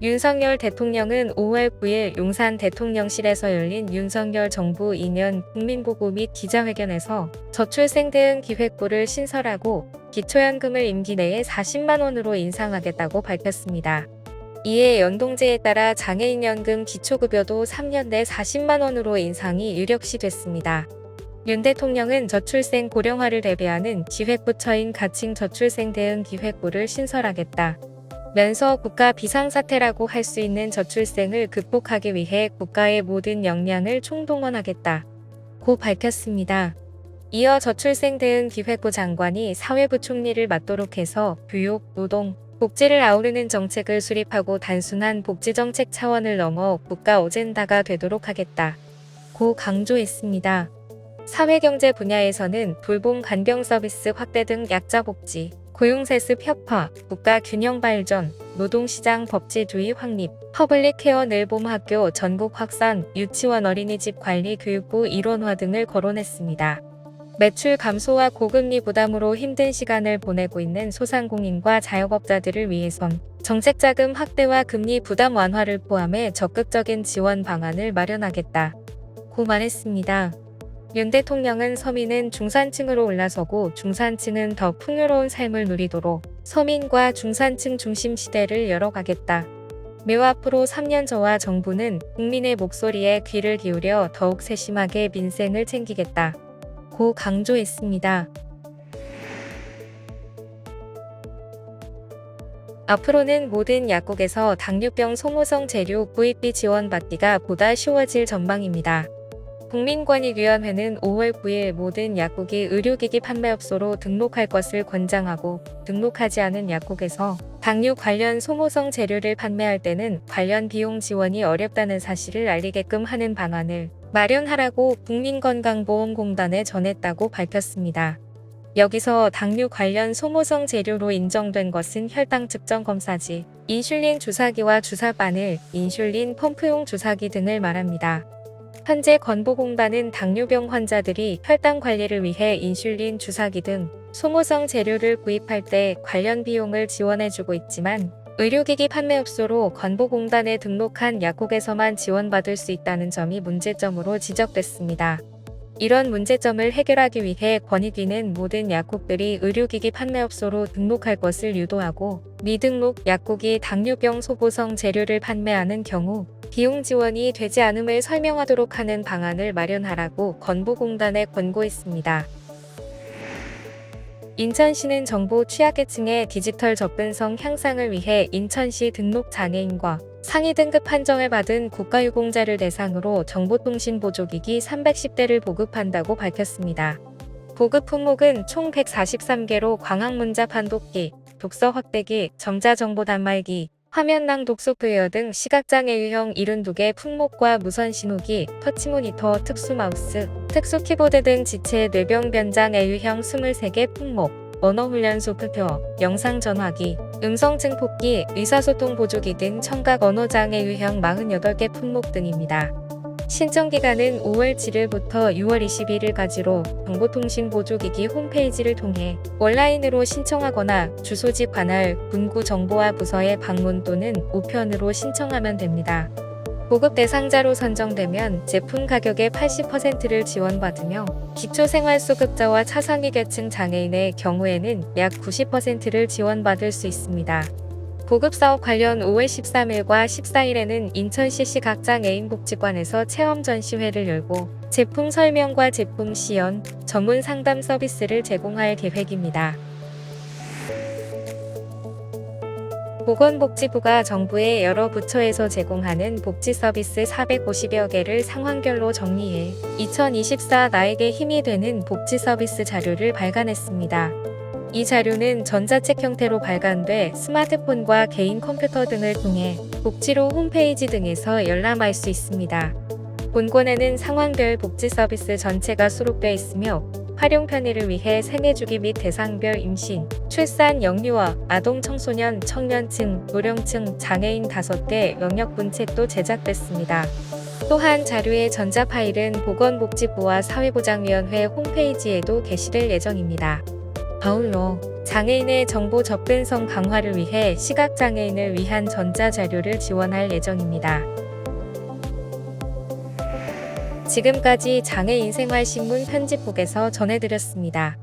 윤석열 대통령은 5월 9일 용산 대통령실에서 열린 윤석열 정부 2년 국민보고 및 기자회견에서 저출생 대응 기획부를 신설하고 기초연금을 임기 내에 40만 원으로 인상하겠다고 밝혔습니다. 이에 연동제에 따라 장애인연금 기초급여도 3년 내 40만 원으로 인상이 유력시 됐습니다. 윤 대통령은 저출생 고령화를 대비하는 기획부처인 가칭 저출생 대응 기획부를 신설하겠다 면서 국가 비상사태라고 할 수 있는 저출생을 극복하기 위해 국가의 모든 역량을 총동원하겠다고 밝혔습니다. 이어 저출생 대응 기획부 장관이 사회부 총리를 맡도록 해서 교육, 노동, 복지를 아우르는 정책을 수립하고 단순한 복지정책 차원을 넘어 국가 어젠다가 되도록 하겠다고 강조했습니다. 사회경제 분야에서는 돌봄 간병 서비스 확대 등 약자 복지, 고용세습 혁파, 국가 균형 발전, 노동시장 법치 주의 확립, 퍼블릭 케어 늘봄학교 전국 확산, 유치원 어린이집 관리 교육부 일원화 등을 거론했습니다. 매출 감소와 고금리 부담으로 힘든 시간을 보내고 있는 소상공인과 자영업자들을 위해선 정책자금 확대와 금리 부담 완화를 포함해 적극적인 지원 방안을 마련하겠다고 말했습니다. 윤 대통령은 서민은 중산층으로 올라서고 중산층은 더 풍요로운 삶을 누리도록 서민과 중산층 중심 시대를 열어가겠다. 매우 앞으로 3년 저와 정부는 국민의 목소리에 귀를 기울여 더욱 세심하게 민생을 챙기겠다고 강조했습니다. 앞으로는 모든 약국에서 당뇨병 소모성 재료 구입비 지원받기가 보다 쉬워질 전망입니다. 국민권익위원회는 5월 9일 모든 약국이 의료기기 판매업소로 등록할 것을 권장하고 등록하지 않은 약국에서 당뇨 관련 소모성 재료를 판매할 때는 관련 비용 지원이 어렵다는 사실을 알리게끔 하는 방안을 마련하라고 국민건강보험공단에 전했다고 밝혔습니다. 여기서 당뇨 관련 소모성 재료로 인정된 것은 혈당 측정 검사지, 인슐린 주사기와 주사바늘, 인슐린 펌프용 주사기 등을 말합니다. 현재 건보공단은 당뇨병 환자들이 혈당 관리를 위해 인슐린 주사기 등 소모성 재료를 구입할 때 관련 비용을 지원해주고 있지만 의료기기 판매업소로 건보공단에 등록한 약국에서만 지원받을 수 있다는 점이 문제점으로 지적됐습니다. 이런 문제점을 해결하기 위해 권익위는 모든 약국들이 의료기기 판매업소로 등록할 것을 유도하고 미등록 약국이 당뇨병 소모성 재료를 판매하는 경우 비용 지원이 되지 않음을 설명하도록 하는 방안을 마련하라고 건보공단에 권고했습니다. 인천시는 정보 취약계층의 디지털 접근성 향상을 위해 인천시 등록 장애인과 상위 등급 판정을 받은 국가유공자를 대상으로 정보통신 보조기기 310대를 보급한다고 밝혔습니다. 보급 품목은 총 143개로 광학문자 판독기, 독서 확대기, 점자정보 단말기, 화면낭 독서 플레이어 등 시각장애 유형 72개 품목과 무선 신호기, 터치모니터, 특수 마우스, 특수 키보드 등 지체 뇌병 변장애 유형 23개 품목, 언어훈련 소프트웨어, 영상 전화기, 음성 증폭기, 의사소통 보조기 등 청각 언어장애 유형 48개 품목 등입니다. 신청 기간은 5월 7일부터 6월 21일까지로 정보통신 보조기기 홈페이지를 통해 온라인으로 신청하거나 주소지 관할 군구 정보화 부서에 방문 또는 우편으로 신청하면 됩니다. 보급 대상자로 선정되면 제품 가격의 80%를 지원받으며 기초생활소급자와 차상위 계층 장애인의 경우에는 약 90%를 지원받을 수 있습니다. 보급사업 관련 5월 13일과 14일에는 인천시 각 장애인 복지관에서 체험 전시회를 열고 제품 설명과 제품 시연, 전문 상담 서비스를 제공할 계획입니다. 보건복지부가 정부의 여러 부처에서 제공하는 복지 서비스 450여 개를 상황별로 정리해 2024 나에게 힘이 되는 복지 서비스 자료를 발간했습니다. 이 자료는 전자책 형태로 발간돼 스마트폰과 개인 컴퓨터 등을 통해 복지로 홈페이지 등에서 열람할 수 있습니다. 본권에는 상황별 복지 서비스 전체가 수록되어 있으며 활용 편의를 위해 생애주기 및 대상별 임신, 출산, 영유아, 아동, 청소년, 청년층, 노령층, 장애인 5개 영역 분책도 제작됐습니다. 또한 자료의 전자 파일은 보건복지부와 사회보장위원회 홈페이지에도 게시될 예정입니다. 아울러 장애인의 정보 접근성 강화를 위해 시각장애인을 위한 전자자료를 지원할 예정입니다. 지금까지 장애인생활신문 편집국에서 전해드렸습니다.